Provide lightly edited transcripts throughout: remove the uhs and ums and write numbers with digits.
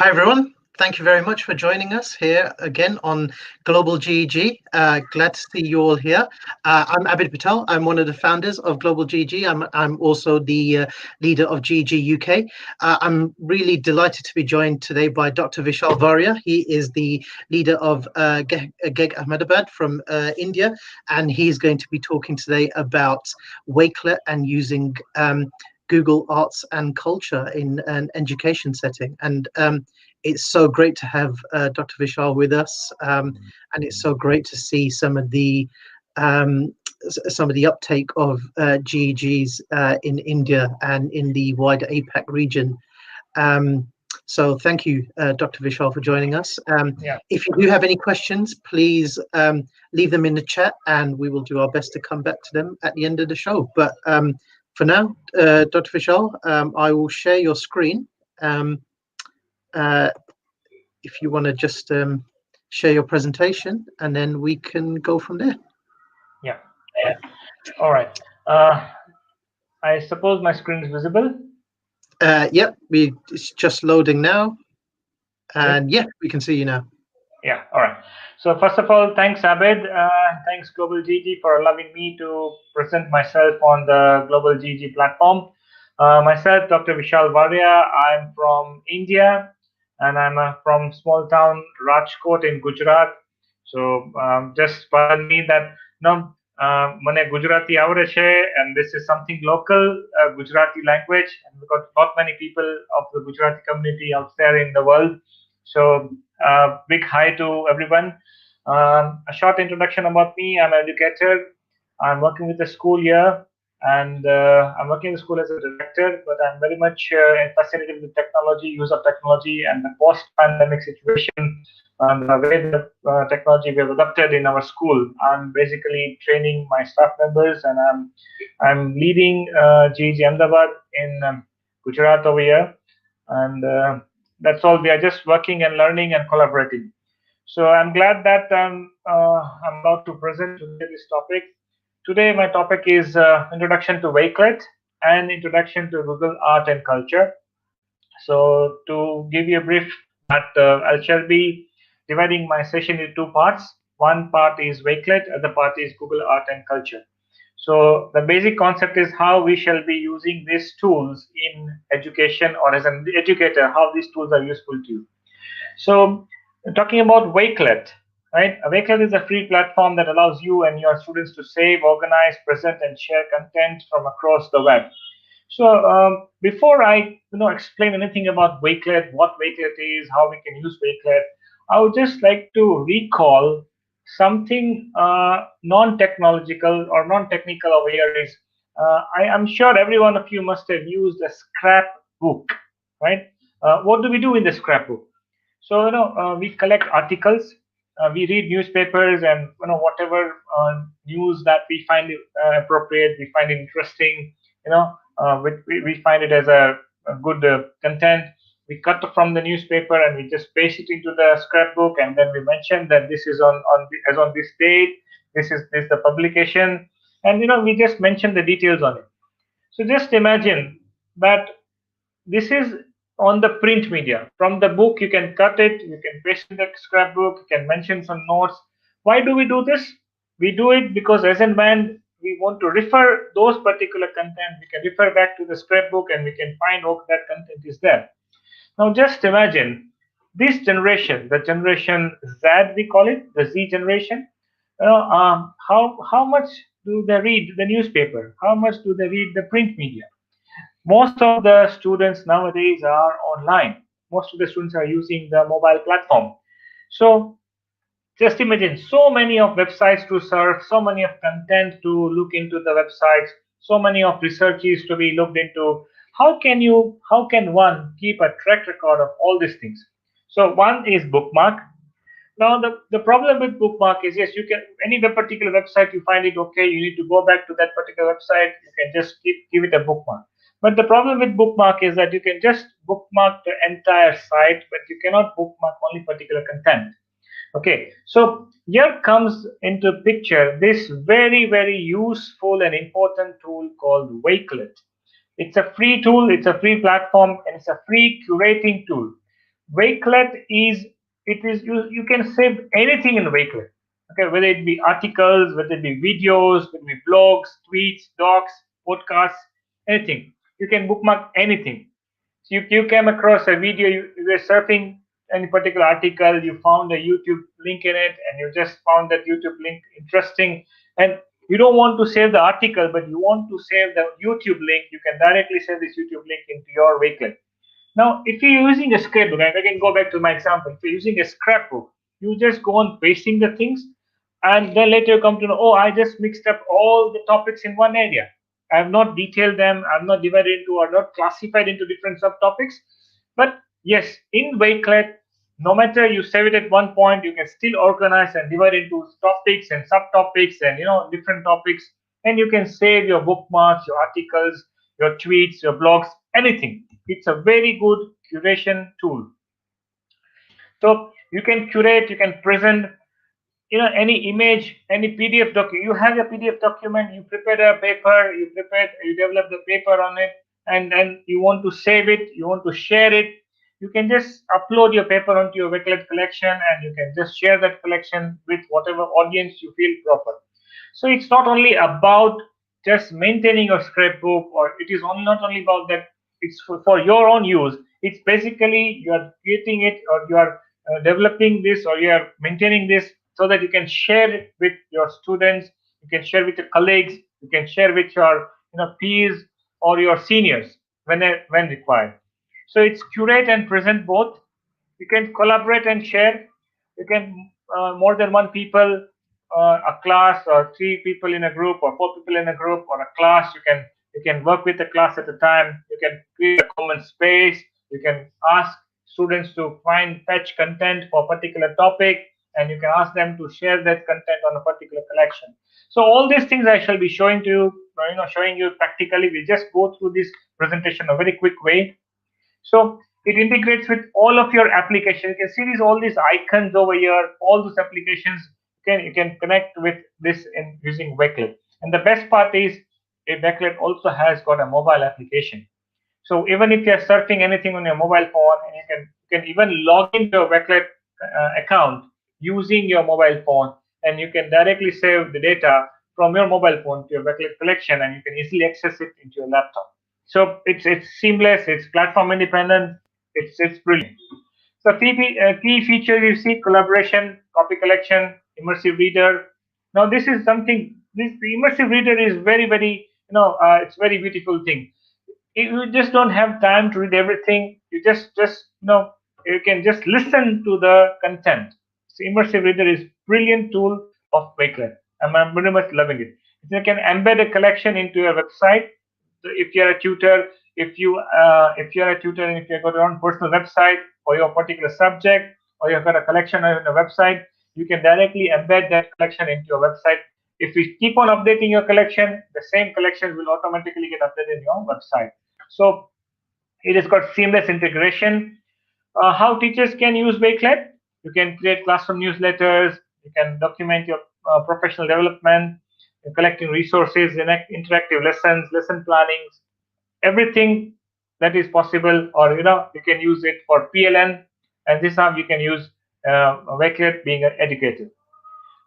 Hi, everyone. Thank you very much for joining us here again on Global GEG. Glad to see you all here. I'm Abid Patel. I'm one of the founders of Global GEG. I'm also the leader of GEG UK. I'm really delighted to be joined today by Dr. Vishal Varia. He is the leader of GEG Ahmedabad from India, and he's going to be talking today about Wakelet and using Google Arts and Culture in an education setting. And it's so great to have Dr. Vishal with us, and it's so great to see some of the uptake of GEGs in India and in the wider APAC region. So thank you, Dr. Vishal, for joining us. If you do have any questions, please leave them in the chat, and we will do our best to come back to them at the end of the show. But for now, Dr. Vishal, I will share your screen. If you want to just share your presentation, and then we can go from there. Yeah. All right. I suppose my screen is visible. Yep, it's just loading now, and yeah, we can see you now. Yeah. All right. So first of all, thanks, Abid. Thanks, Global GG, for allowing me to present myself on the Global GG platform. Myself, Dr. Vishal Varia. I'm from India, and I'm from small town Rajkot in Gujarat. So just pardon me that મને ગુજરાતી આવડે છે, and this is something local Gujarati language, and we've got not many people of the Gujarati community out there in the world. So big hi to everyone. A short introduction about me. I'm an educator. I'm working with the school here, and I'm working in the school as a director, but I'm very much fascinated with technology, use of technology, and the post-pandemic situation, and the way the technology we have adopted in our school. I'm basically training my staff members, and I'm leading GEG Ahmedabad in Gujarat over here, and that's all. We are just working and learning and collaborating. So I'm glad that I'm about to present today this topic. Today my topic is introduction to Wakelet and introduction to Google Art and Culture. So to give you a brief, that I shall be dividing my session into two parts. One part is Wakelet, other part is Google Art and Culture. So the basic concept is how we shall be using these tools in education, or as an educator, how these tools are useful to you. So talking about Wakelet, right? Wakelet is a free platform that allows you and your students to save, organize, present, and share content from across the web. So before I explain anything about Wakelet, what Wakelet is, how we can use Wakelet, I would just like to recall something non-technological or non-technical over here. Is I'm sure every one of you must have used a scrapbook, right? What do we do in the scrapbook? So we collect articles, we read newspapers, and whatever news that we find appropriate, we find interesting, we find it as a good content. We cut from the newspaper and we just paste it into the scrapbook, and then we mention that this is on this date, this is the publication, and we just mention the details on it. So just imagine that this is on the print media. From the book, you can cut it, you can paste in the scrapbook, you can mention some notes. Why do we do this? We do it because as and when we want to refer those particular content, we can refer back to the scrapbook and we can find out that content is there. Now just imagine this generation, the generation Z, we call it, the Z generation. How much do they read the newspaper? How much do they read the print media? Most of the students nowadays are online. Most of the students are using the mobile platform. So just imagine so many of websites to surf, so many of content to look into the websites, so many of researches to be looked into. How can one keep a track record of all these things? So one is bookmark. Now the problem with bookmark is, yes, you can, any particular website you find it okay, you need to go back to that particular website, you can just give it a bookmark. But the problem with bookmark is that you can just bookmark the entire site, but you cannot bookmark only particular content. Okay, so here comes into picture this very, very useful and important tool called Wakelet. It's a free tool, it's a free platform, and it's a free curating tool. Wakelet is, it is, you can save anything in Wakelet. Okay, whether it be articles, whether it be videos, whether it be blogs, tweets, docs, podcasts, anything. You can bookmark anything. So you came across a video, you were surfing any particular article, you found a YouTube link in it, and you just found that YouTube link interesting, and you don't want to save the article, but you want to save the YouTube link, you can directly save this YouTube link into your Wakelet. Now, if you're using a scrapbook, and I can go back to my example, if you're using a scrapbook, you just go on pasting the things, and then later you come to know, oh, I just mixed up all the topics in one area. I have not detailed them, I have not divided into or not classified into different subtopics. But yes, in Wakelet, no matter you save it at one point, you can still organize and divide into topics and subtopics and different topics, and you can save your bookmarks, your articles, your tweets, your blogs, anything. It's a very good curation tool. So you can curate, you can present, any image, any PDF document. You have your PDF document, you prepare a paper, you develop the paper on it, and then you want to save it, you want to share it. You can just upload your paper onto your Wakelet collection, and you can just share that collection with whatever audience you feel proper. So it's not only about just maintaining your scrapbook, or it is not only about that. It's for your own use. It's basically you are creating it, or you are developing this, or you are maintaining this so that you can share it with your students, you can share with your colleagues, you can share with your peers or your seniors when required. So it's curate and present both. You can collaborate and share. You can more than one people, a class, or three people in a group, or four people in a group, or a class. You can work with the class at a time. You can create a common space. You can ask students to fetch content for a particular topic, and you can ask them to share that content on a particular collection. So all these things I shall be showing to you, showing you practically. We just go through this presentation a very quick way. So it integrates with all of your applications. You can see these all these icons over here, all those applications. You can connect with this in using Wakelet. And the best part is, Wakelet also has got a mobile application. So even if you're surfing anything on your mobile phone, and you can even log into your Wakelet account using your mobile phone, and you can directly save the data from your mobile phone to your Wakelet collection, and you can easily access it into your laptop. So it's seamless, it's platform independent, it's brilliant. So key features you see: collaboration, copy collection, immersive reader. Now this is something. This the immersive reader is very it's very beautiful thing. You just don't have time to read everything. You just you can just listen to the content. So immersive reader is brilliant tool of Wakelet. I'm very much loving it. You can embed a collection into your website. So if you're a tutor, if you're a tutor and if you've got your own personal website for your particular subject, or you've got a collection on a website, you can directly embed that collection into your website. If you keep on updating your collection, the same collection will automatically get updated in your website. So it has got seamless integration. How teachers can use Wakelet? You can create classroom newsletters. You can document your professional development, collecting resources, interactive lessons, lesson plannings, everything that is possible. Or you can use it for PLN, and this is how you can use Wakelet being an educator.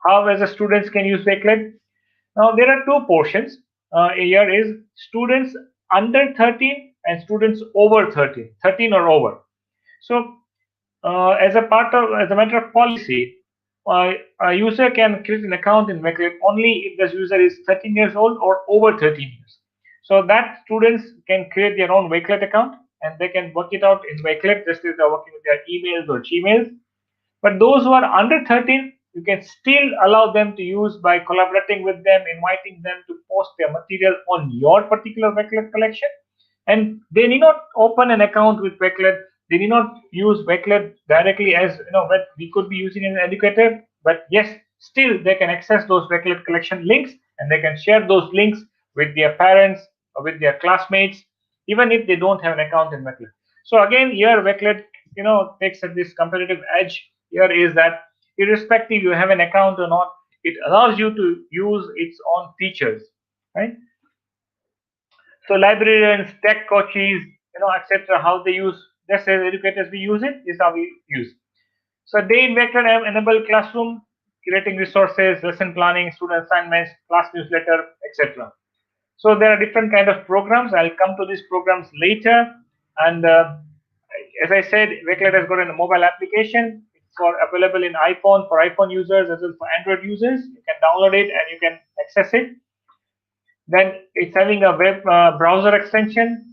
How as a students can use Wakelet? Now there are two portions. Here is students under 13 and students over 13, 13 or over. So as a matter of policy, a user can create an account in Wakelet only if the user is 13 years old or over 13 years. So that students can create their own Wakelet account, and they can work it out in Wakelet just as they're working with their emails or Gmails. But those who are under 13, you can still allow them to use by collaborating with them, inviting them to post their material on your particular Wakelet collection. And they need not open an account with Wakelet. They need not use Wakelet directly as what we could be using as an educator. But yes, still they can access those Wakelet collection links, and they can share those links with their parents or with their classmates, even if they don't have an account in Wakelet. So again, here Wakelet takes this competitive edge. Here is that irrespective you have an account or not, it allows you to use its own features, right? So librarians, tech coaches, etc., how they use just as educators we use it, this is how we use. So day in Wakelet enable classroom, creating resources, lesson planning, student assignments, class newsletter, etc. So there are different kind of programs. I'll come to these programs later. And as I said, Wakelet has got a mobile application. It's available in iPhone for iPhone users as well for Android users. You can download it and you can access it. Then it's having a web browser extension.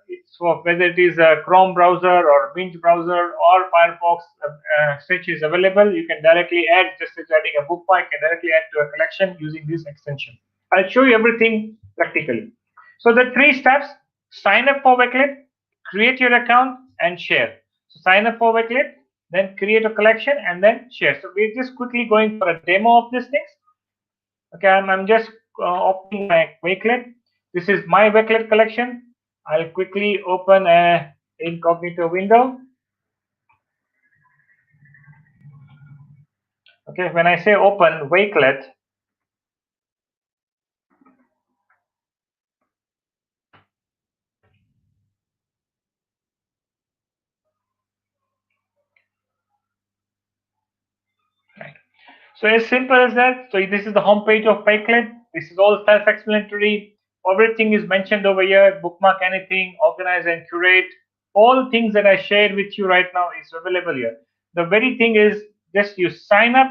It's for whether it is a Chrome browser or Mint browser or Firefox switch is available. You can directly add, just as adding a bookmark, you can directly add to a collection using this extension. I'll show you everything practically. So the 3 steps: sign up for Wakelet, create your account, and share. So sign up for Wakelet, then create a collection, and then share. So we're just quickly going for a demo of these things. Okay, I'm just opening my Wakelet. This is my Wakelet collection. I'll quickly open a incognito window. Okay, when I say open Wakelet, right. So as simple as that. So this is the home page of Wakelet. This is all self-explanatory. Everything is mentioned over here. Bookmark anything, organize and curate. All things that I shared with you right now is available here. The very thing is just you sign up.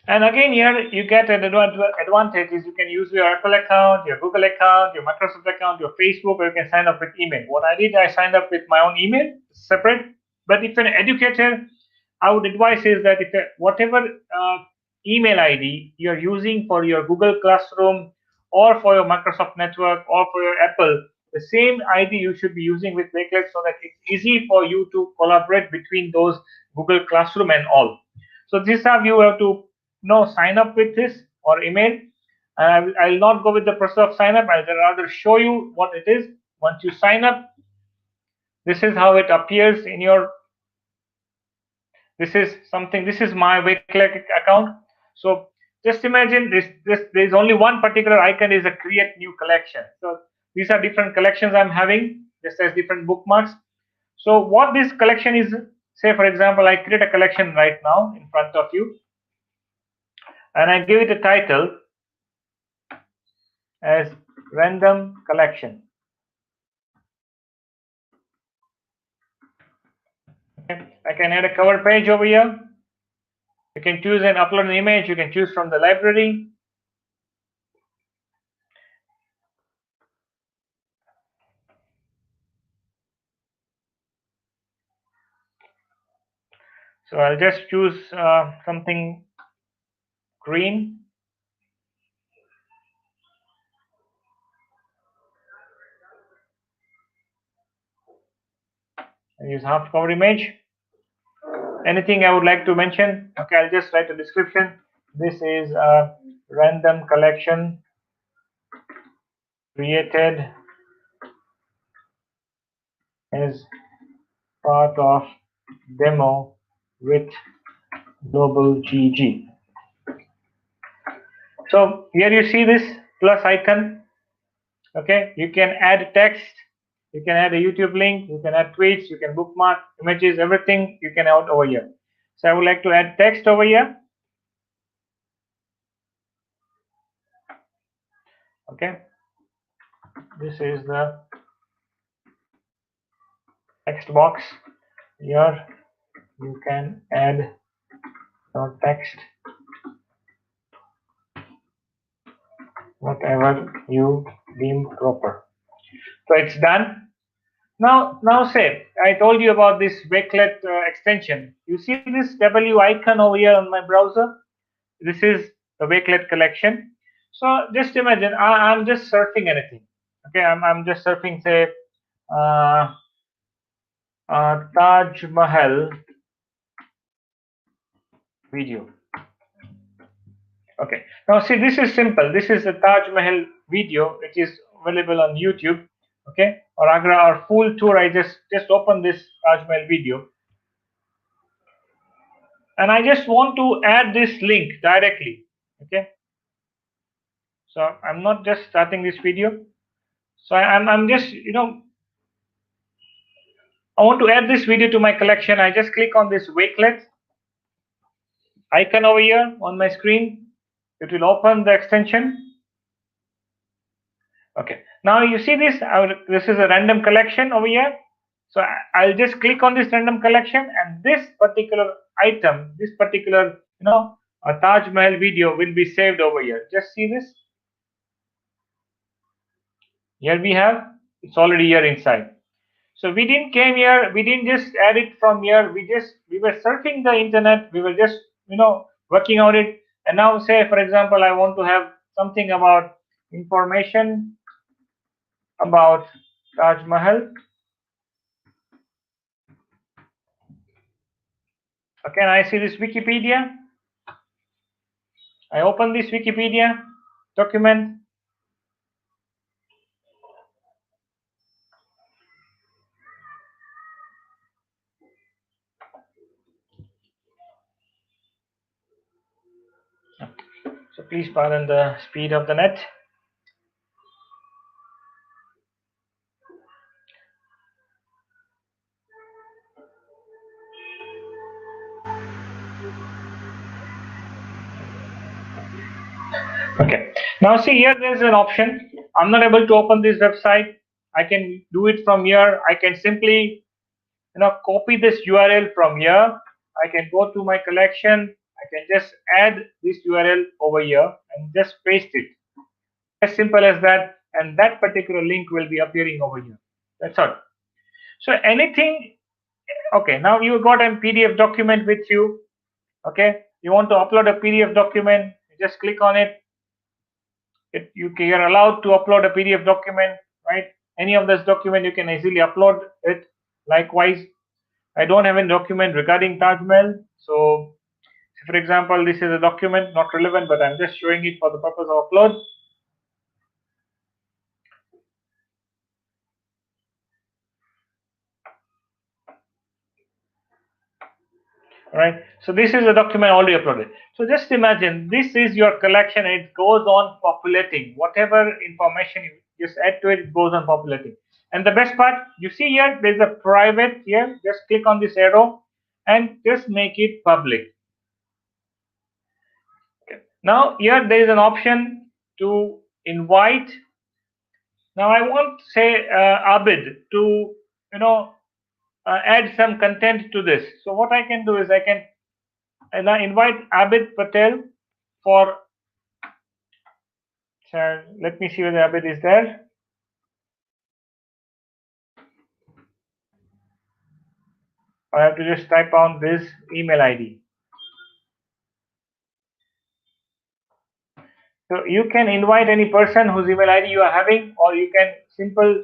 And again, here you get an advantage is you can use your Apple account, your Google account, your Microsoft account, your Facebook, or you can sign up with email. What I did, I signed up with my own email, separate. But if an educator, I would advise is that if whatever email ID you're using for your Google Classroom or for your Microsoft Network or for your Apple, the same ID you should be using with Wakelet so that it's easy for you to collaborate between those Google Classroom and all. So this is how you have to sign up with this or email. I'll not go with the process of sign up. I'll rather show you what it is. Once you sign up, this is how it appears in your. This is my Wakelet account. So just imagine this. There's only one particular icon is a create new collection. So these are different collections I'm having. Just as different bookmarks. So what this collection is, say for example, I create a collection right now in front of you, and I give it a title as random collection. Okay. I can add a cover page over here. You can choose and upload an image. You can choose from the library. So I'll just choose something green. And use half cover image. Anything I would like to mention? Okay, I'll just write a description. This is a random collection created as part of demo with Global GG. So here you see this plus icon. Okay, you can add text, you can add a YouTube link, you can add tweets, you can bookmark images, everything you can add over here. So I would like to add text over here. Okay, this is the text box. Here you can add your text, whatever you deem proper. So it's done. Now say I told you about this Wakelet extension. You see this W icon over here on my browser. This is the Wakelet collection. So just imagine I'm just surfing anything. Okay, I'm just surfing, say, Taj Mahal video. Okay, now see, this is simple. This is the Taj Mahal video, which is available on YouTube. Okay, or Agra or full tour. I just open this Taj Mahal video, and I just want to add this link directly. Okay, so I'm not just starting this video. So I'm just, I want to add this video to my collection. I just click on this Wakelet icon over here on my screen. It will open the extension. Okay, now you see this. This is a random collection over here. So I'll just click on this random collection, and this particular item, this particular, a Taj Mahal video will be saved over here. Just see this. Here we have. It's already here inside. So we didn't came here. We didn't just add it from here. We were surfing the internet. We were just, working on it. And now, say for example, I want to have something about information about Taj Mahal. Okay, and I see this Wikipedia. I open this Wikipedia document. So please pardon the speed of the net. Okay, now see here there's an option. I'm not able to open this website. I can do it from here. I can simply, copy this URL from here. I can go to my collection. I can just add this URL over here and just paste it. As simple as that, and that particular link will be appearing over here. That's all. So anything. Okay, now you got a PDF document with you. Okay, you want to upload a PDF document, you just click on it. You're allowed to upload a PDF document, right? Any of this document you can easily upload it. Likewise, I don't have a document regarding Taj Mahal. So, for example, this is a document not relevant, but I'm just showing it for the purpose of upload. All right. So this is a document already uploaded. So just imagine this is your collection. It goes on populating. Whatever information you just add to it, it goes on populating. And the best part, you see here, there's a private here. Just click on this arrow and just make it public. Okay. Now here there is an option to invite. Now I want say Abid to add some content to this. So what I can do is I can invite Abid Patel for. So let me see whether Abid is there. I have to just type on this email ID. So you can invite any person whose email ID you are having, or you can simple,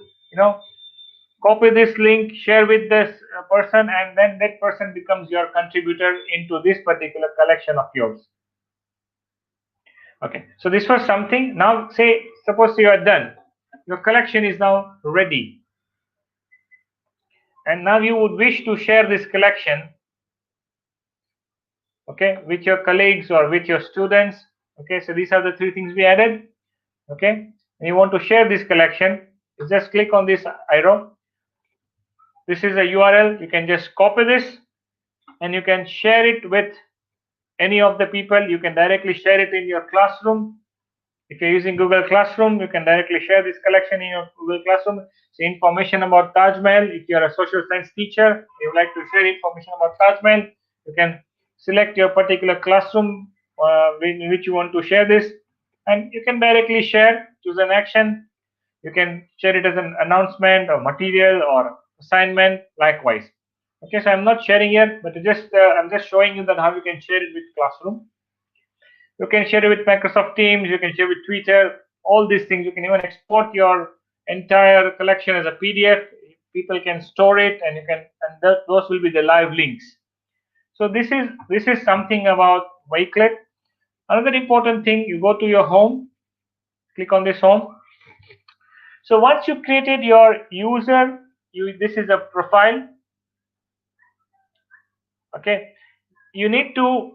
copy this link, share with this person, and then that person becomes your contributor into this particular collection of yours. Okay, so this was something. Now say, suppose you are done. Your collection is now ready. And now you would wish to share this collection, okay, with your colleagues or with your students. Okay, so these are the three things we added. Okay, and you want to share this collection, you just click on this arrow. This is a URL. You can just copy this and you can share it with any of the people. You can directly share it in your classroom. If you're using Google Classroom, you can directly share this collection in your Google Classroom. So information about Taj Mahal. If you're a social science teacher, you would like to share information about Taj Mahal, you can select your particular classroom in which you want to share this, and you can directly share, choose an action. You can share it as an announcement or material or assignment, likewise. Okay, so I'm not sharing here, but I'm just showing you that how you can share it with Classroom. You can share it with Microsoft Teams, you can share with Twitter, all these things. You can even export your entire collection as a PDF. People can store it, and those will be the live links. So this is something about Wakelet. Another important thing, you go to your home, click on this home. So once you created your user, this is a profile. Okay, you need to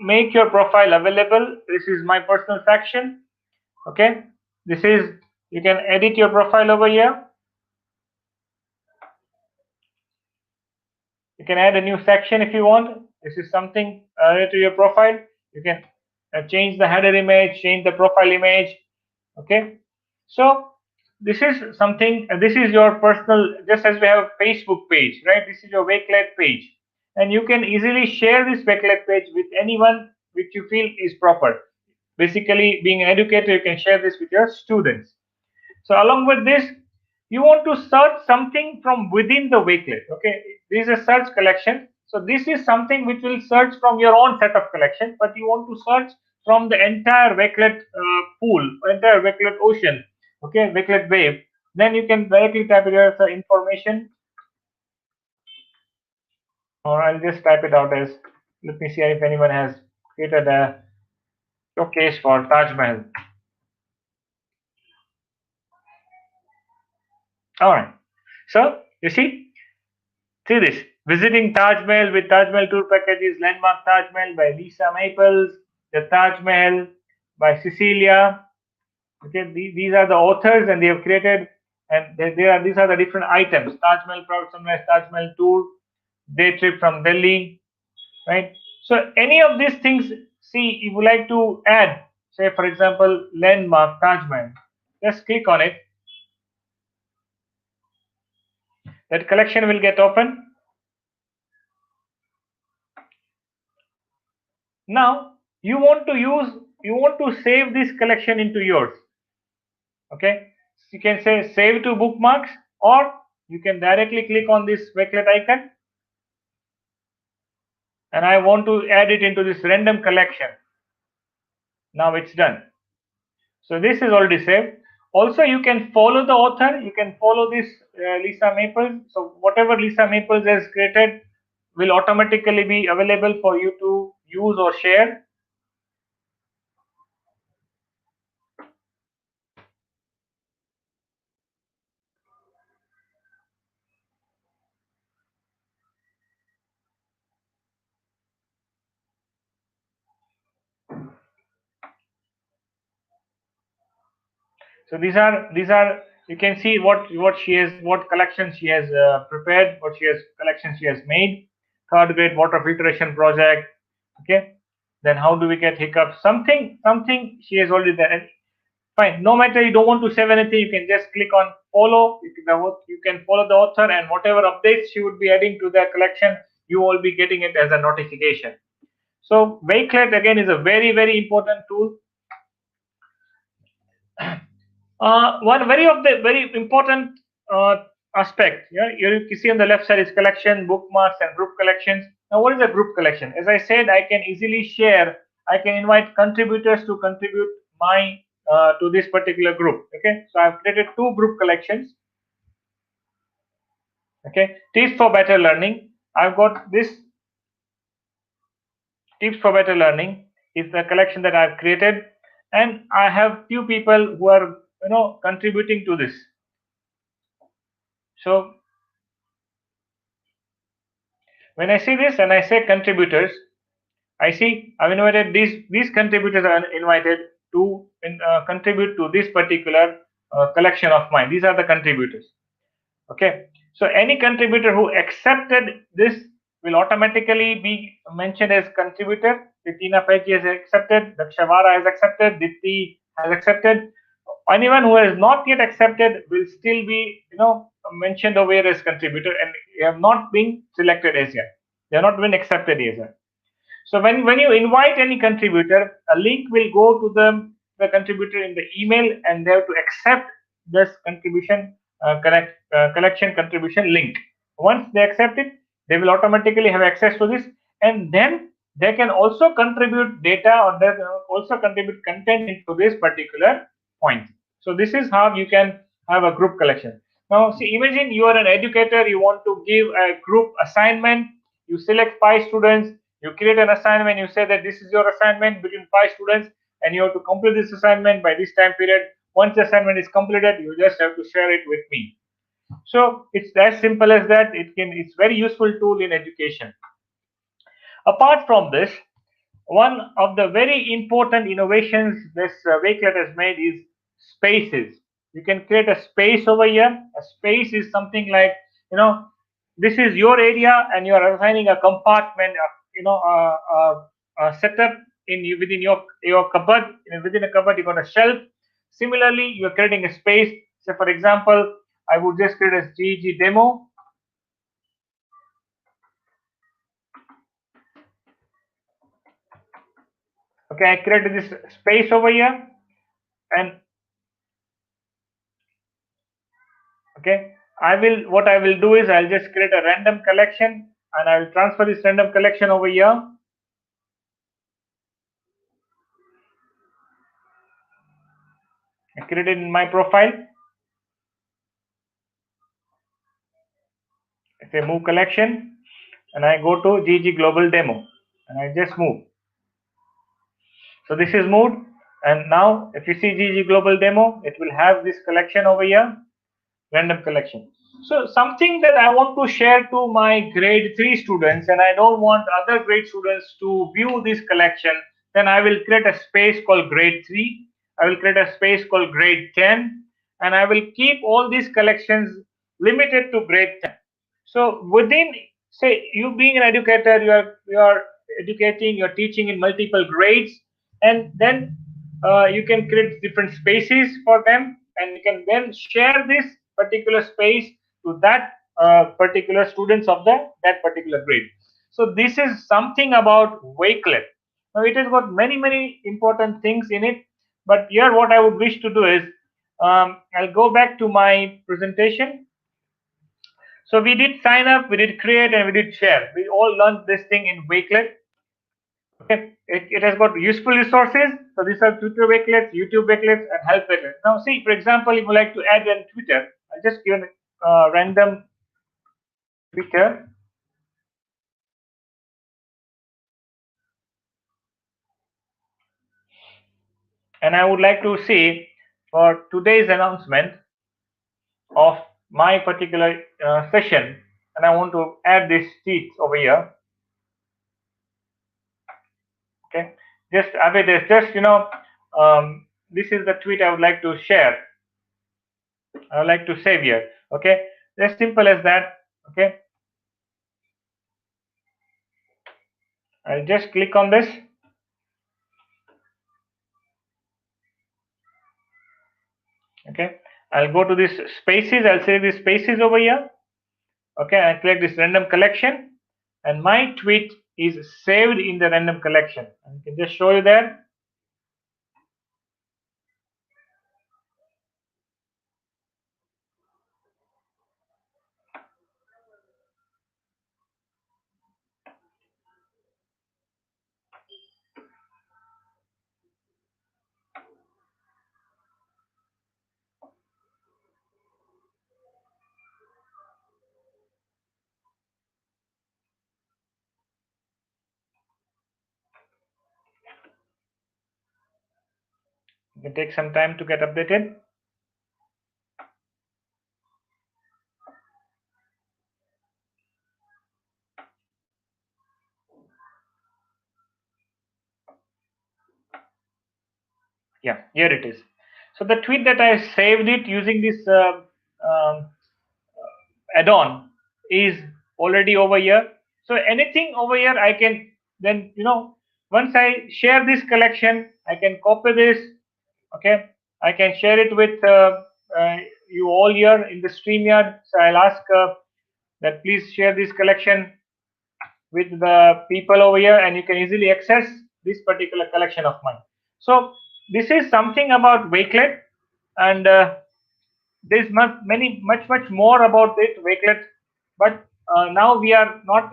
make your profile available. This is my personal section. Okay, this is You can edit your profile over here. You can add a new section if you want. This is something related to your profile. You can change the header image, change the profile image. Okay, so this is something. This is your personal. Just as we have a Facebook page, right? This is your Wakelet page, and you can easily share this Wakelet page with anyone which you feel is proper. Basically, being an educator, you can share this with your students. So along with this, you want to search something from within the Wakelet. Okay, this is a search collection. So this is something which will search from your own set of collection, but you want to search from the entire Wakelet pool, entire Wakelet ocean. Okay, Wakelet wave. Then you can directly type it as information, or I'll just type it out as. Let me see if anyone has created a showcase for Taj Mahal. All right. So you see this. Visiting Taj Mahal with Taj Mahal tour packages, Landmark Taj Mahal by Lisa Maples, The Taj Mahal by Cecilia. Okay, these are the authors, and they have created, and these are the different items. Taj Mahal Proud Sunrise, Taj Mahal tour, day trip from Delhi, right? So any of these things, see, if you like to add, say for example, Landmark Taj Mahal, just click on it. That collection will get open. Now you want to save this collection into yours. Okay, you can say save to bookmarks, or you can directly click on this Wakelet icon, and I want to add it into this random collection. Now it's done. So this is already saved. Also, you can follow the author. You can follow this Lisa Maples. So whatever Lisa Maples has created will automatically be available for you to use or share. So these are you can see what she has, what collection she has prepared, what she has collection she has made. Third grade water filtration project. Okay, then how do we get hiccups? Something she has already done. And fine. No matter you don't want to save anything, you can just click on follow. You can follow the author, and whatever updates she would be adding to the collection, you will be getting it as a notification. So Wakelet again is a very important tool. One very important aspect. Yeah, you see on the left side is collection, bookmarks, and group collections. Now, what is a group collection? As I said, I can easily share. I can invite contributors to contribute my to this particular group. Okay, so I've created two group collections. Okay, tips for better learning. I've got this tips for better learning is the collection that I've created, and I have few people who are contributing to this. So when I see this and I say contributors, I see I've invited these contributors are invited to contribute to this particular collection of mine. These are the contributors. Okay, so any contributor who accepted this will automatically be mentioned as contributor. Tina Pecci has accepted, Dakshavara has accepted, Dipti has accepted. Anyone who has not yet accepted will still be mentioned over here as contributor, and they have not been selected as yet. They have not been accepted as yet. So when you invite any contributor, a link will go to the contributor in the email, and they have to accept this contribution collection contribution link. Once they accept it, they will automatically have access to this, and then they can also contribute data, or they can also contribute content into this particular point. So this is how you can have a group collection. Now, see, imagine you are an educator, you want to give a group assignment, you select 5 students, you create an assignment, you say that this is your assignment between 5 students, and you have to complete this assignment by this time period. Once the assignment is completed, you just have to share it with me. So it's as simple as that. It's very useful tool in education. Apart from this, one of the very important innovations this Wakelet has made is spaces. You can create a space over here. A space is something like, this is your area, and you are assigning a compartment, a setup within your cupboard. Within a cupboard, you got a shelf. Similarly, you are creating a space. So, for example, I would just create a GG demo. Okay, I created this space over here, and okay, what I will do is I'll just create a random collection, and I will transfer this random collection over here. I create it in my profile. I say move collection, and I go to GG global demo, and I just move. So this is moved, and now if you see GG global demo, it will have this collection over here, random collection. So something that I want to share to my grade 3 students, and I don't want other grade students to view this collection, then I will create a space called grade 3. I will create a space called grade 10, and I will keep all these collections limited to grade 10. So within, say, you being an educator, you are educating, you're teaching in multiple grades, and then you can create different spaces for them, and you can then share this particular space to that particular students of that particular grade. So this is something about Wakelet. Now it has got many important things in it, but here what I would wish to do is I'll go back to my presentation. So we did sign up, we did create, and we did share. We all learned this thing in Wakelet. Okay, it has got useful resources. So these are Twitter Wakelets, YouTube Wakelets, and Help Wakelets. Now see, for example, if you like to add a Twitter, I'll just give a random Twitter. And I would like to see for today's announcement of my particular session, and I want to add this tweet over here. Okay, just Abid, there's just this is the tweet I would like to share. I would like to save here. Okay, as simple as that. Okay, I'll just click on this. Okay, I'll go to this spaces. I'll say these spaces over here. Okay, I click this random collection, and my tweet is saved in the random collection. I can just show you there. It will take some time to get updated. Yeah, here it is. So the tweet that I saved it using this add-on is already over here. So anything over here, I can then once I share this collection, I can copy this. Okay, I can share it with you all here in the StreamYard. So I'll ask that please share this collection with the people over here, and you can easily access this particular collection of mine. So this is something about Wakelet, and there's much more about it Wakelet, but now we are not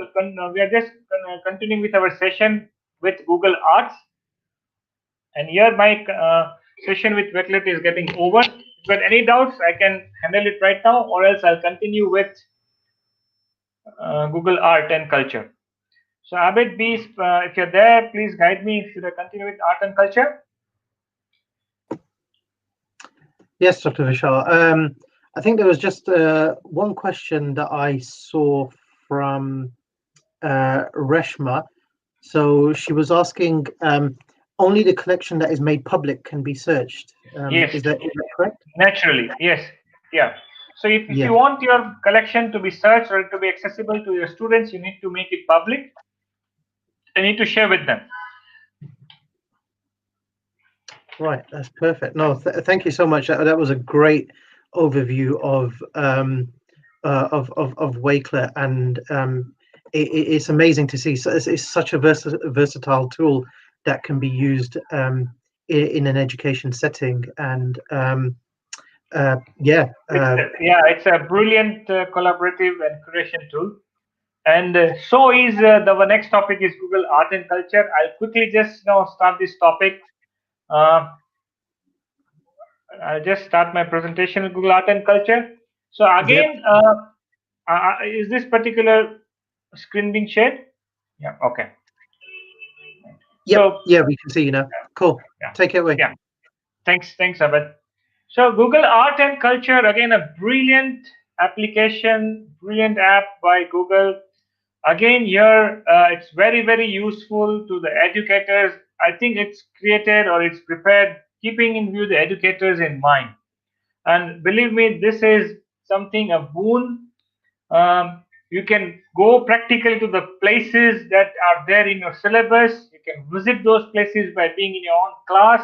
we are just continuing with our session with Google Arts, and here my session with Wakelet is getting over. If you got any doubts, I can handle it right now, or else I'll continue with Google Art and Culture. So Abid, please, if you're there, please guide me. Should I continue with art and culture? Yes, Dr. Vishal. I think there was just one question that I saw from Reshma. So she was asking, only the collection that is made public can be searched. Yes, Is that correct? naturally, yes, yeah. So if Yeah. you want your collection to be searched or to be accessible to your students, you need to make it public. You need to share with them. Right. That's perfect. No, thank you so much. That was a great overview of Wakelet, and it's amazing to see. So it's such a versatile tool that can be used in an education setting, and yeah. Yeah, it's a brilliant collaborative and curation tool. And so is the next topic is Google Art and Culture. I'll quickly just now start this topic. Uh, I'll just start my presentation with Google Art and Culture. So Yep. again, is this particular screen being shared? Yeah. Okay. Yep. So Yeah, we can see you now. Cool. yeah, Take it away. yeah. Thanks, Abed. So Google Art and Culture, again, a brilliant application, brilliant app by Google. Again, here it's very useful to the educators. I think it's created or it's prepared keeping in view the educators in mind. And believe me, this is something a boon. You can go practically to the places that are there in your syllabus. You can visit those places by being in your own class.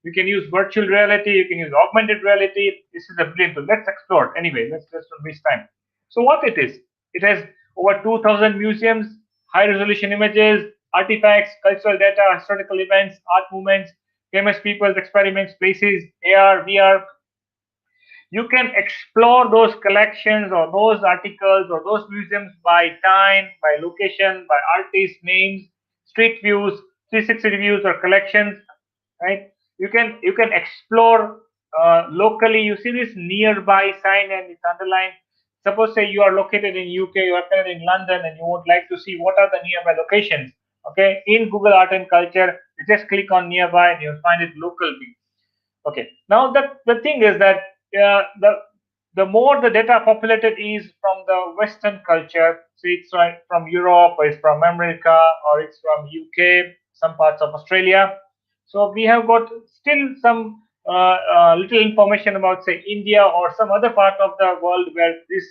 You can use virtual reality. You can use augmented reality. This is a brilliant tool. Let's explore. Anyway, let's not waste time. So what it is? It has over 2,000 museums, high resolution images, artifacts, cultural data, historical events, art movements, famous people's experiments, places, AR, VR. You can explore those collections or those articles or those museums by time, by location, by artist names, street views, 360 views or collections, right? You can explore locally. You see this nearby sign and it's underlined. Suppose say you are located in UK, you are located in London, and you would like to see what are the nearby locations. Okay, in Google Art and Culture, you just click on nearby and you'll find it locally. Okay. Now the thing is that the more the data populated is from the Western culture, so it's right from Europe or it's from America or it's from UK, some parts of Australia. So we have got still some little information about say India or some other part of the world where this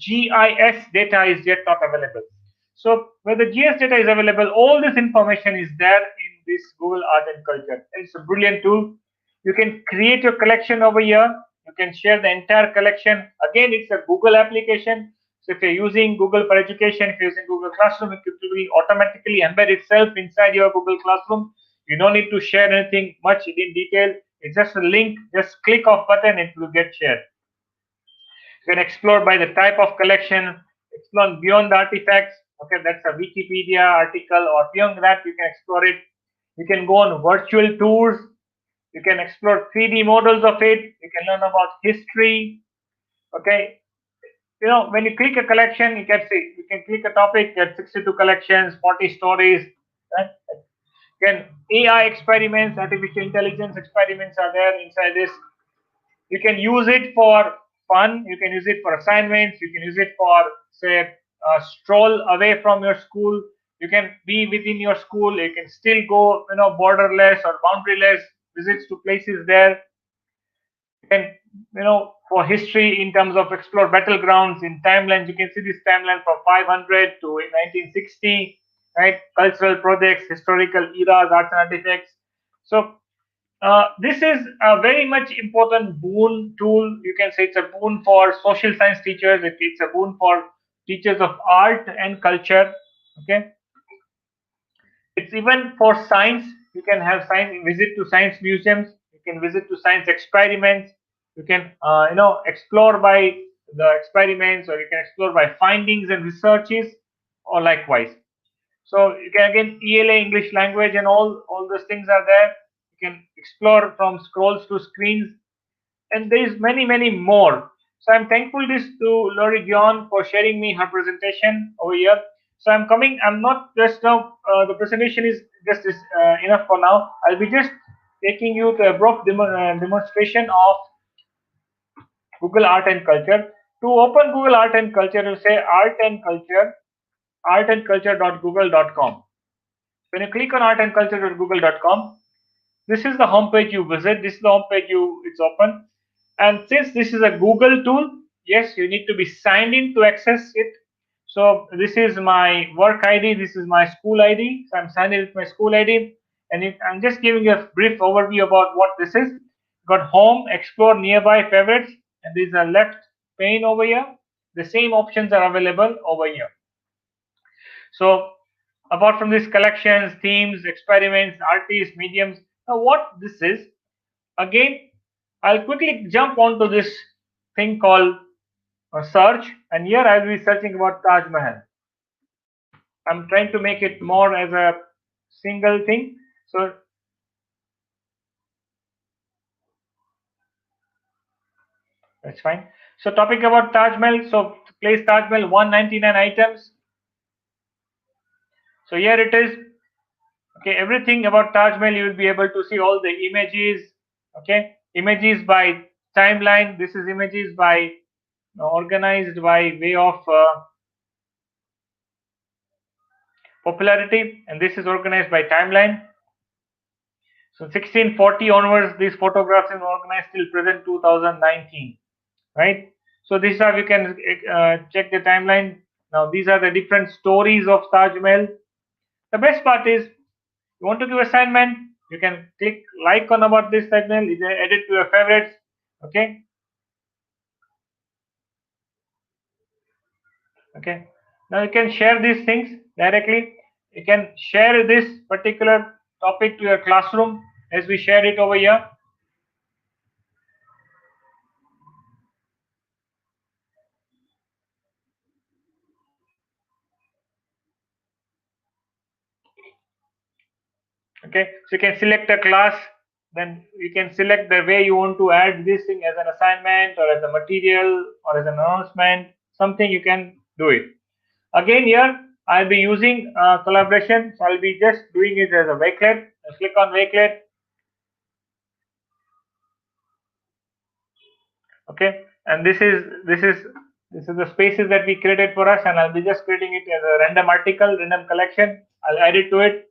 GIS data is yet not available. So where the GIS data is available, all this information is there in this Google Art and Culture. It's a brilliant tool. You can create your collection over here. You can share the entire collection. Again, it's a Google application. So if you're using Google for Education, if you're using Google Classroom, it will automatically embed itself inside your Google Classroom. You don't need to share anything much in detail. It's just a link. Just click off button, it will get shared. You can explore by the type of collection, explore beyond the artifacts. Okay, that's a Wikipedia article, or beyond that, you can explore it. You can go on virtual tours. You can explore 3D models of it. You can learn about history. Okay, when you click a collection, you can see you can click a topic, get 62 collections, 40 stories. Right? Can AI experiments, artificial intelligence experiments are there inside this. You can use it for fun. You can use it for assignments. You can use it for say a stroll away from your school. You can be within your school. You can still go borderless or boundaryless visits to places there. You can for history in terms of explore battlegrounds in timelines. You can see this timeline from 500 to 1960, right? Cultural projects, historical eras, arts and artifacts. So this is a very much important boon tool. You can say it's a boon for social science teachers. It's a boon for teachers of art and culture. Okay, it's even for science. You can have science visit to science museums. You can visit to science experiments. You can explore by the experiments, or you can explore by findings and researches, or likewise. So you can again ELA English language and all those things are there. You can explore from scrolls to screens, and there is many more. So I'm thankful this to Lori Dion for sharing me her presentation over here. So I'm coming. I'm not just now. The presentation is just enough for now. I'll be just taking you to a brief demonstration of Google Art and Culture. To open Google Art and Culture, you say Art and Culture, artandculture.google.com. When you click on artandculture.google.com, This is the home page you visit. This is the home page it's open. And since this is a Google tool, yes, you need to be signed in to access it. So this is my work ID. This is my school ID. So I'm signed in with my school ID. And I'm just giving a brief overview about what this is. Got home, explore, nearby, favorites, and these are left pane over here. The same options are available over here. So apart from these collections, themes, experiments, artists, mediums, now what this is, again, I'll quickly jump onto this thing called search, and here I'll be searching about Taj Mahal. I'm trying to make it more as a single thing. So that's fine. So topic about Taj Mahal. So place Taj Mahal 199 items. So here it is. Okay, everything about Taj Mahal you will be able to see all the images. Okay, images by timeline. This is images by organized by way of popularity, and this is organized by timeline. So 1640 onwards, these photographs are organized till present 2019, right? So this is how you can check the timeline. Now these are the different stories of Taj Mahal. The best part is, you want to give assignment, you can click like on about this segment, add it to your favorites. Okay. Okay. Now you can share these things directly. You can share this particular topic to your classroom as we share it over here. Okay, so you can select a class, then you can select the way you want to add this thing as an assignment or as a material or as an announcement, something you can do it. Again, here I'll be using collaboration, so I'll be just doing it as a Wakelet. I'll click on Wakelet. Okay, and this is the spaces that we created for us, and I'll be just creating it as a random article, random collection. I'll add it to it.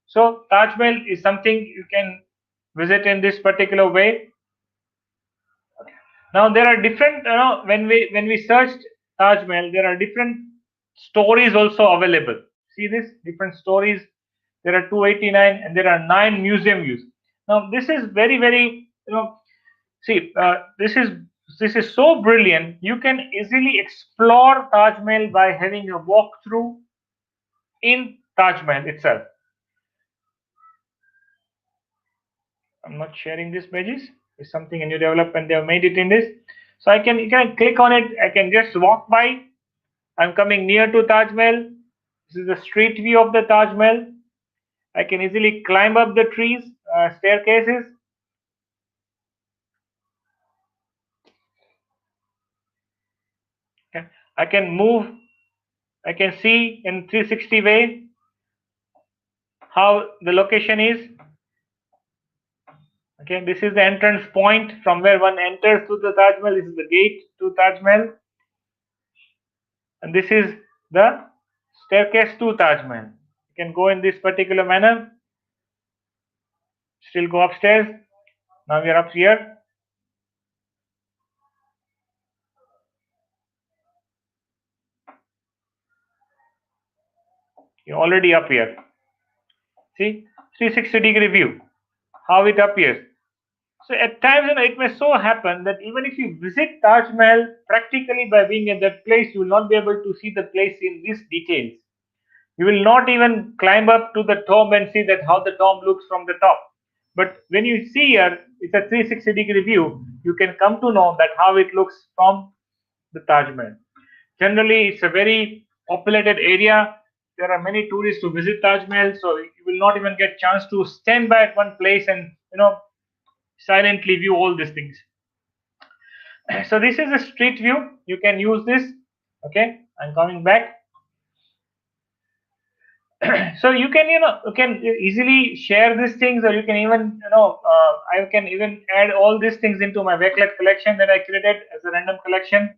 So Taj Mahal is something you can visit in this particular way. Now there are different, when we searched Taj Mahal, there are different stories also available. See this different stories. There are 289, and there are 9 museum views. Now this is very very see this is so brilliant. You can easily explore Taj Mahal by having a walkthrough in Taj Mahal itself. I'm not sharing these pages. It's something a new development they have made it in this. So you can click on it. I can just walk by. I'm coming near to Taj Mahal. This is the street view of the Taj Mahal. I can easily climb up the trees, staircases. Okay. I can move. I can see in 360 way how the location is. Okay, this is the entrance point from where one enters to the Taj Mahal. This is the gate to Taj Mahal, and this is the staircase to Taj Mahal. You can go in this particular manner. Still go upstairs. Now we are up here. You're already up here. See, 360-degree view, how it appears. So at times, it may so happen that even if you visit Taj Mahal practically by being at that place, you will not be able to see the place in these details. You will not even climb up to the tomb and see that how the tomb looks from the top. But when you see here, it's a 360-degree view. You can come to know that how it looks from the Taj Mahal. Generally, it's a very populated area. There are many tourists who visit Taj Mahal, so you will not even get chance to stand by at one place and silently view all these things. So this is a street view. You can use this. Okay, I'm coming back. So you can easily share these things, or you can even I can even add all these things into my Wakelet collection that I created as a random collection.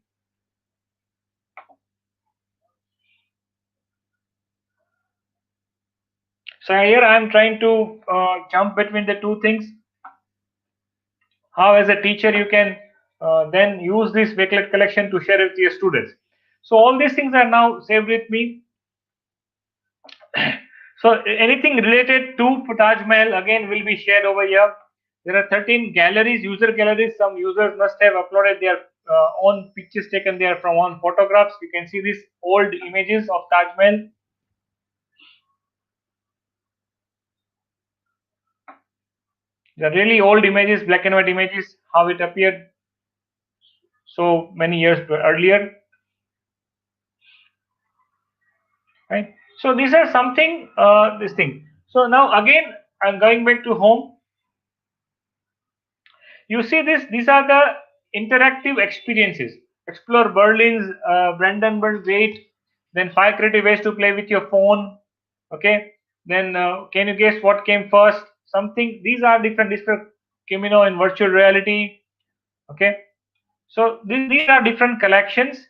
So here I am trying to jump between the two things. How as a teacher you can then use this Wakelet collection to share with your students. So all these things are now saved with me. So anything related to Taj Mahal again will be shared over here. There are 13 galleries, user galleries. Some users must have uploaded their own pictures taken there from own photographs. You can see these old images of Taj Mahal. The really old images, black and white images, how it appeared so many years earlier. Right. So these are something this thing. So now again I'm going back to home. You see this, these are the interactive experiences. Explore Berlin's Brandenburg Gate, then 5 creative ways to play with your phone. Okay, then can you guess what came first? Something, these are different Camino in virtual reality. Okay, so these are different collections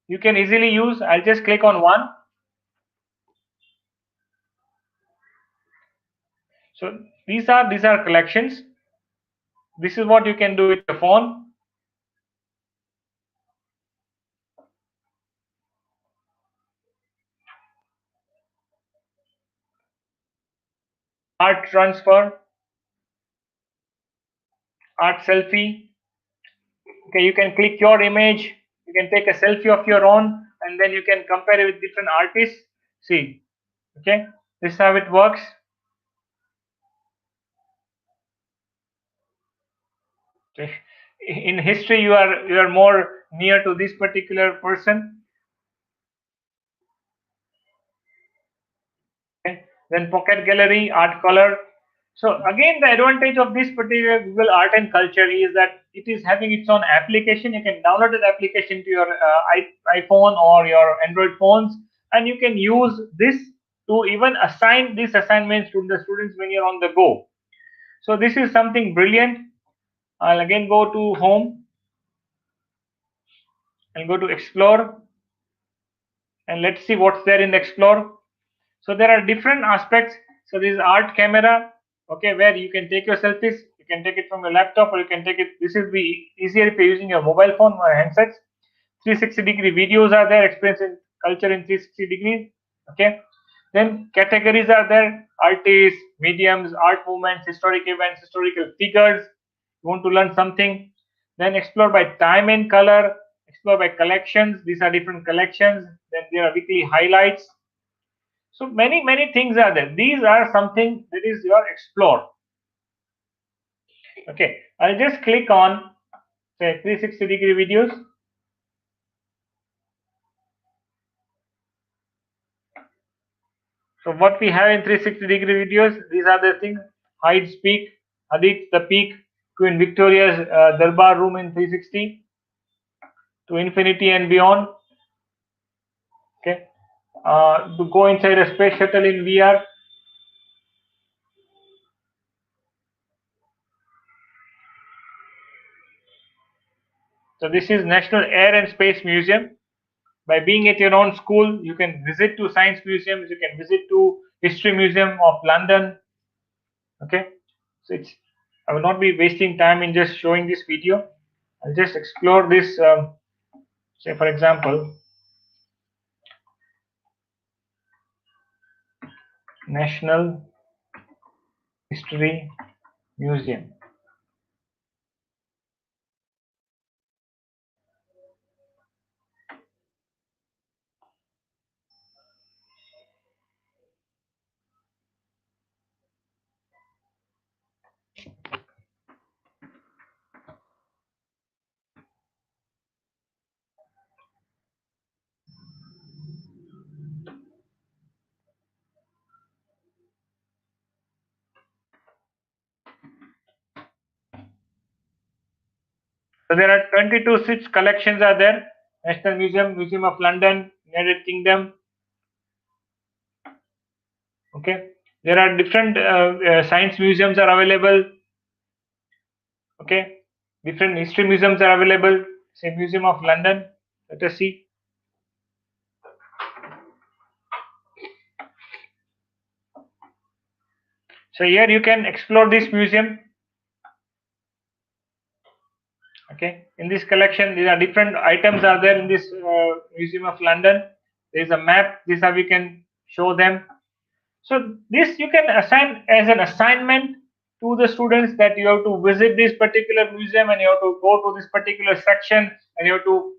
you can easily use. I'll just click on one. So these are collections. This is what you can do with your phone. Art transfer, art selfie. Okay, you can click your image, you can take a selfie of your own, and then you can compare it with different artists. See, okay, this is how it works. So in history, you are more near to this particular person. Okay. Then pocket gallery, art color. So again, the advantage of this particular Google Art and Culture is that it is having its own application. You can download that application to your iPhone or your Android phones, and you can use this to even assign these assignments to the students when you're on the go. So this is something brilliant. I'll again go to home and go to explore, and let's see what's there in the explore. So there are different aspects. So this is art camera, okay, where you can take your selfies. You can take it from your laptop, or you can take it. This is be easier if you're using your mobile phone or handsets. 360-degree videos are there, experiencing culture in 360 degrees. Okay. Then categories are there: artists, mediums, art movements, historic events, historical figures. You want to learn something? Then explore by time and color. Explore by collections. These are different collections. Then there are weekly highlights. So many things are there. These are something that is your explore. Okay, I'll just click on say 360-degree videos. So what we have in 360-degree videos, these are the things: Hyde's Peak, Hadith the Peak, Queen Victoria's Darbar Room in 360, to infinity and beyond. Okay, to go inside a space shuttle in VR. So this is National Air and Space Museum. By being at your own school, you can visit to science museums, you can visit to History Museum of London. Okay, so I will not be wasting time in just showing this video. I'll just explore this. Say for example, National History Museum. So there are 22 such collections are there. National Museum, Museum of London, United Kingdom. Okay, there are different science museums are available. Okay, different history museums are available. Say Museum of London. Let us see. So here you can explore this museum. Okay, in this collection, these are different items are there in this Museum of London. There is a map. This is how we can show them. So this you can assign as an assignment to the students, that you have to visit this particular museum and you have to go to this particular section and you have to,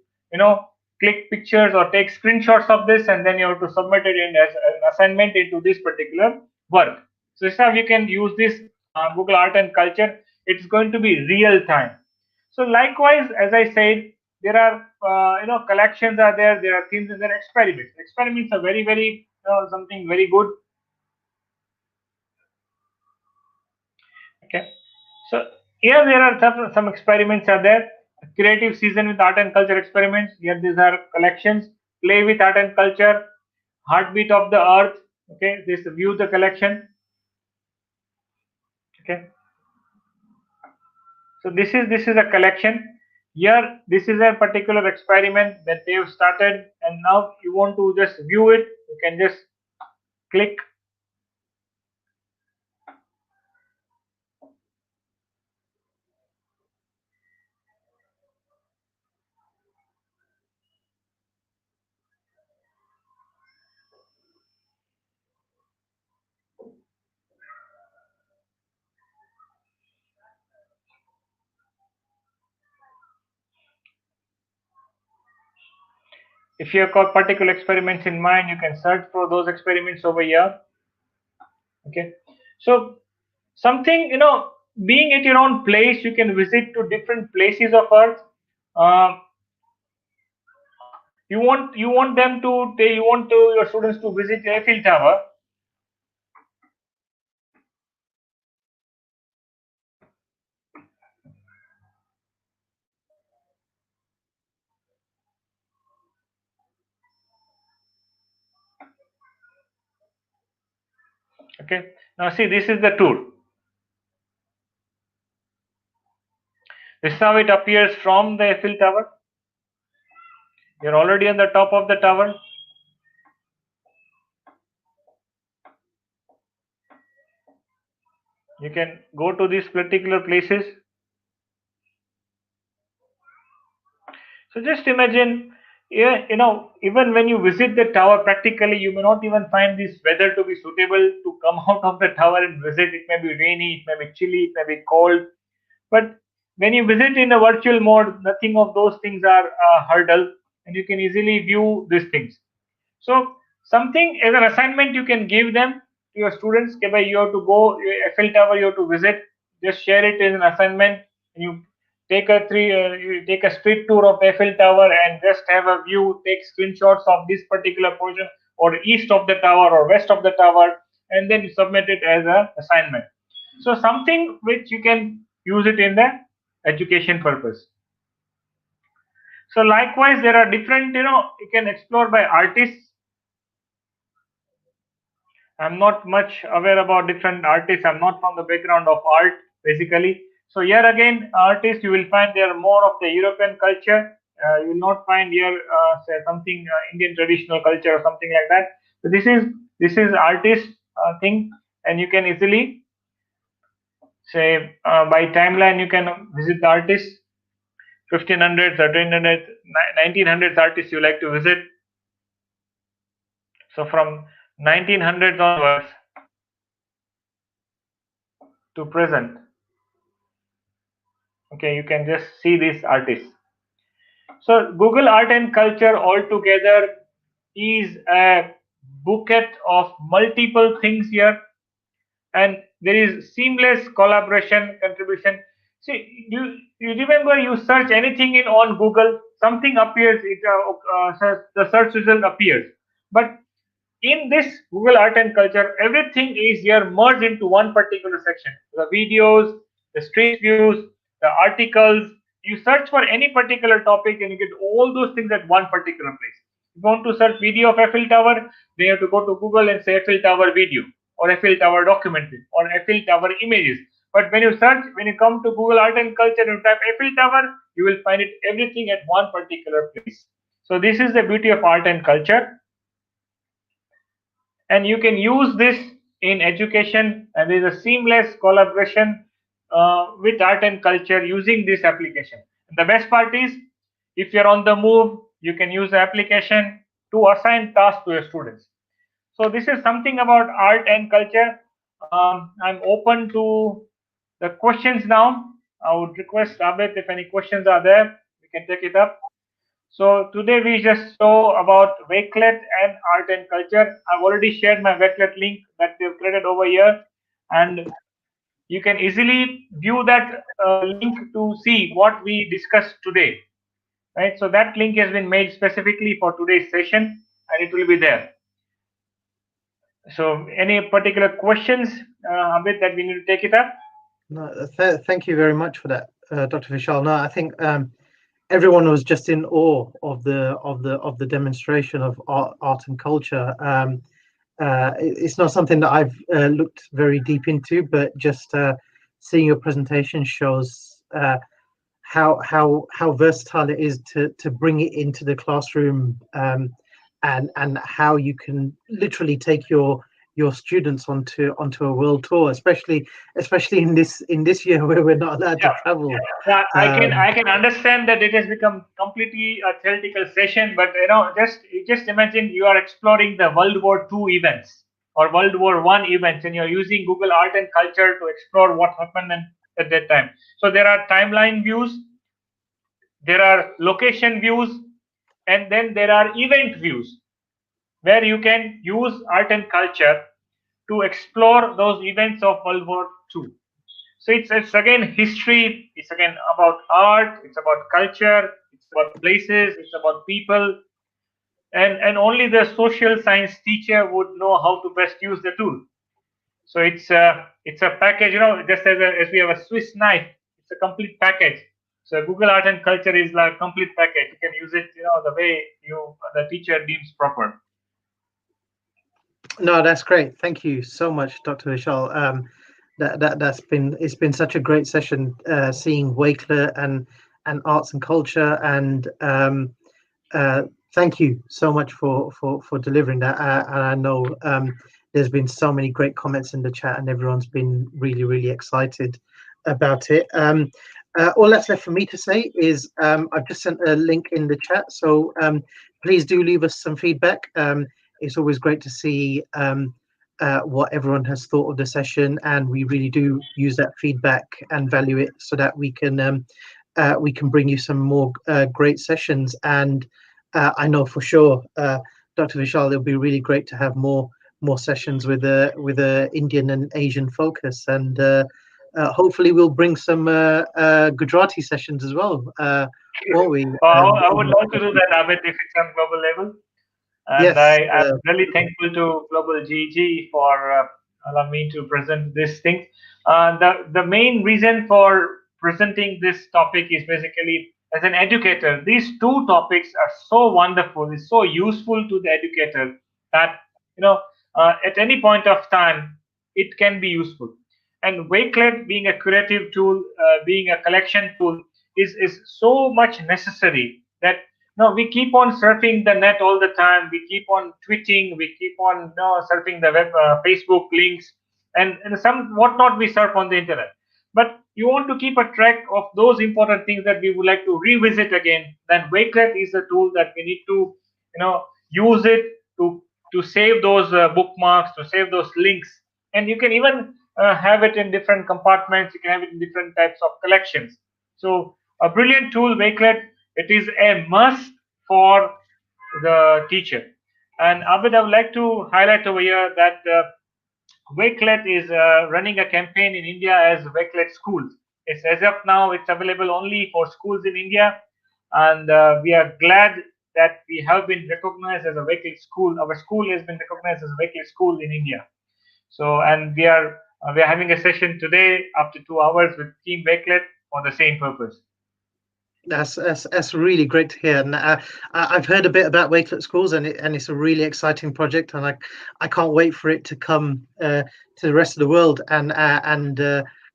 click pictures or take screenshots of this, and then you have to submit it in as an assignment into this particular work. So this is how you can use this Google Art and Culture. It's going to be real time. So likewise, as I said, there are collections are there. There are themes and there are experiments. Experiments are very very something very good. Okay, so here there are some experiments are there. Creative season with art and culture experiments. Here these are collections. Play with art and culture. Heartbeat of the earth. Okay, this view the collection. Okay, so this is a collection. Here this is a particular experiment that they have started, and now you want to just view it. You can just click. If you have got particular experiments in mind, you can search for those experiments over here. Okay, so something, being at your own place, you can visit to different places of earth. uh, you want them to you want to your students to visit Eiffel Tower. Okay, now see, this is the tour. This is how it appears from the Eiffel Tower. You're already on the top of the tower. You can go to these particular places. So just imagine, yeah, even when you visit the tower, practically you may not even find this weather to be suitable to come out of the tower and visit. It may be rainy, it may be chilly, it may be cold. But when you visit in a virtual mode, nothing of those things are a hurdle, and you can easily view these things. So something as an assignment you can give them to your students. Okay, you have to go Eiffel Tower, you have to visit. Just share it as an assignment, and you take a street tour of Eiffel Tower and just have a view. Take screenshots of this particular portion, or east of the tower or west of the tower, and then you submit it as an assignment. So something which you can use it in the education purpose. So likewise, there are different, you can explore by artists. I'm not much aware about different artists. I'm not from the background of art basically. So here again, artists you will find they are more of the European culture. You will not find here say something Indian traditional culture or something like that. So this is artist thing, and you can easily say by timeline you can visit the artist. 1500s, 1300s, 1900s artists you like to visit. So from 1900s onwards to present, okay, you can just see these artists. So Google Art and Culture altogether is a bouquet of multiple things here, and there is seamless collaboration contribution. See, you remember, you search anything in on Google, something appears, the search result appears, but in this Google Art and Culture, everything is here merged into one particular section. The videos, the street views, the articles. You search for any particular topic and you get all those things at one particular place. If you want to search video of Eiffel Tower, then you have to go to Google and say Eiffel Tower video, or Eiffel Tower documentary, or Eiffel Tower images. But when you search, when you come to Google Art and Culture and you type Eiffel Tower, you will find it everything at one particular place. So this is the beauty of art and culture, and you can use this in education, and there is a seamless collaboration with art and culture using this application. And the best part is, if you're on the move, you can use the application to assign tasks to your students. So this is something about art and culture. I'm open to the questions now. I would request Abid, if any questions are there, we can take it up. So today we just saw about Wakelet and art and culture. I've already shared my Wakelet link that we've created over here, and you can easily view that link to see what we discussed today. Right. So that link has been made specifically for today's session, and it will be there. So any particular questions, Abid, that we need to take it up? No, thank you very much for that, Dr. Vishal. No, I think everyone was just in awe of the demonstration of art and culture. It's not something that I've looked very deep into, but just seeing your presentation shows how versatile it is to bring it into the classroom, and how you can literally take your students onto a world tour, especially in this year where we're not allowed to travel. Yeah, I can understand that it has become completely a theoretical session, but just imagine you are exploring the World War II events or World War I events, and you're using Google Art and Culture to explore what happened at that time. So there are timeline views, there are location views, and then there are event views where you can use art and culture to explore those events of World War II. So it's again history, it's again about art, it's about culture, it's about places, it's about people, and only the social science teacher would know how to best use the tool. So it's a package, just as we have a Swiss knife, it's a complete package. So Google Art and Culture is like a complete package. You can use it, the way the teacher deems proper. No, that's great. Thank you so much, Dr. Vishal. It's been such a great session, seeing Wakelet and arts and culture, and thank you so much for delivering that. And I know there's been so many great comments in the chat, and everyone's been really excited about it. All that's left for me to say is I've just sent a link in the chat, so please do leave us some feedback. It's always great to see what everyone has thought of the session, and we really do use that feedback and value it so that we can bring you some more great sessions. And I know for sure, Dr. Vishal, it'll be really great to have more sessions with a Indian and Asian focus, and hopefully we'll bring some Gujarati sessions as well, won't we? I would love to do that, Amit, if it's on global level. And yes, I'm really thankful to Global GG for allowing me to present this thing. The main reason for presenting this topic is basically, as an educator, these two topics are so wonderful, it's so useful to the educator that at any point of time it can be useful. And Wakelet, being a curative tool, being a collection tool, is so much necessary that we keep on surfing the net all the time. We keep on tweeting. We keep on surfing the web, Facebook links, and some whatnot we surf on the internet. But you want to keep a track of those important things that we would like to revisit again. Then Wakelet is a tool that we need to use it to save those bookmarks, to save those links, and you can even have it in different compartments. You can have it in different types of collections. So a brilliant tool, Wakelet. It is a must for the teacher. And Abid, I would like to highlight over here that Wakelet is running a campaign in India as Wakelet Schools. It's as of now, it's available only for schools in India, and we are glad that we have been recognized as a Wakelet school. Our school has been recognized as a Wakelet school in India. So, and we are having a session today after 2 hours with Team Wakelet for the same purpose. That's really great to hear, and I've heard a bit about Wakelet Schools, and it's a really exciting project, and I can't wait for it to come to the rest of the world, and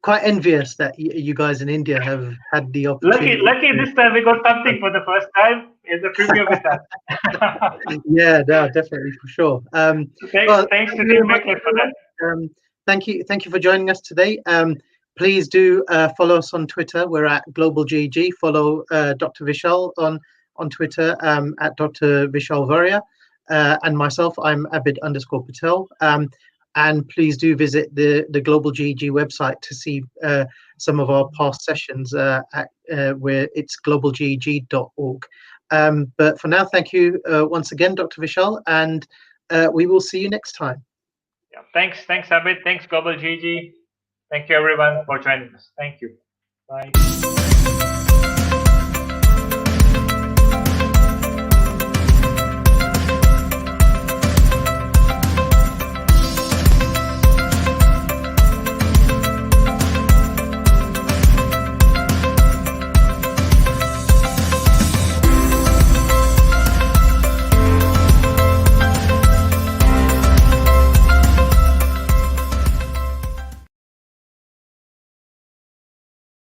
quite envious that you guys in India have had the opportunity. Lucky this time we got something for the first time in the premiere with us. Yeah, no, definitely for sure. Thanks to Team Wakelet for that. Thank you for joining us today. Please do follow us on Twitter. We're at Global GG. Follow Dr. Vishal on Twitter at Dr. Vishal Varia, and myself. I'm Abid_Patel. And please do visit the Global GG website to see some of our past sessions at where it's globalgeg.org. But for now, thank you once again, Dr. Vishal, and we will see you next time. Yeah, thanks, Abid. Thanks, Global GG. Thank you, everyone, for joining us. Thank you. Bye.